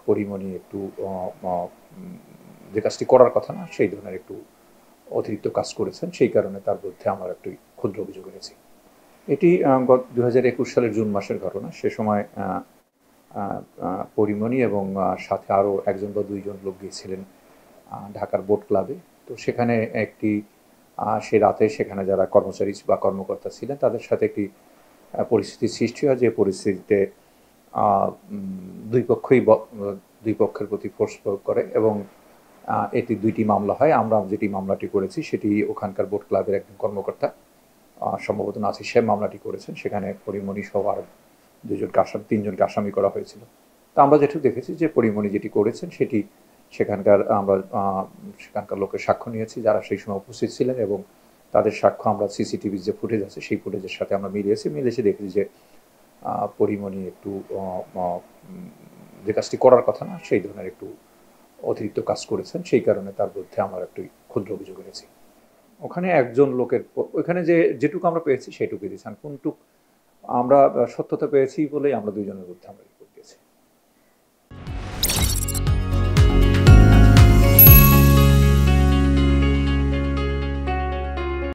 পরিমণি একটু যে কাজটি করার কথা না সেই ধরনের একটু অতিরিক্ত কাজ করেছেন, সেই কারণে তার বিরুদ্ধে আমার একটি ক্ষুদ্র অভিযোগ এনেছি। এটি গত 2021 সালের জুন মাসের ঘটনা। সে সময় পরিমণি এবং সাথে আরও একজন বা দুইজন লোক গিয়েছিলেন ঢাকার বোট ক্লাবে। তো সেখানে একটি সে রাতে সেখানে যারা কর্মচারী বা কর্মকর্তা ছিলেন তাদের সাথে একটি পরিস্থিতির সৃষ্টি হয়, যে পরিস্থিতিতে দুই পক্ষই দুই পক্ষের প্রতি ফোর্স প্রয়োগ করে এবং এটি 2টি মামলা হয়। আমরা যেটি মামলাটি করেছি সেটি ওখানকার বোট ক্লাবের একজন কর্মকর্তা, সম্ভবত নাসির সাহেব মামলাটি করেছেন। সেখানে পরিমণি সহ আর 3জনকে আসামি করা হয়েছিল। তো আমরা যেটুকু দেখেছি যে পরিমণি যেটি করেছেন সেটি সেখানকার লোকের সাক্ষ্য নিয়েছি যারা সেই সময় উপস্থিত ছিলেন, এবং তাদের সাক্ষ্য আমরা সিসিটিভির যে ফুটেজ আছে সেই ফুটেজের সাথে আমরা মিলিয়েছি দেখেছি যে পরিমণি একটু যে কাজটি করার কথা না সেই ধরনের একটু অতিরিক্ত কাজ করেছেন, সেই কারণে তার বিরুদ্ধে আমার একটি ক্ষুদ্র অভিযোগ এনেছি। ওখানে একজন লোকের ওইখানে যেটুকু আমরা পেয়েছি সেটুকুই দিয়েছি, কোনটুক আমরা সত্যতা পেয়েছি বলেই আমরা 2জনের বিরুদ্ধে আমরা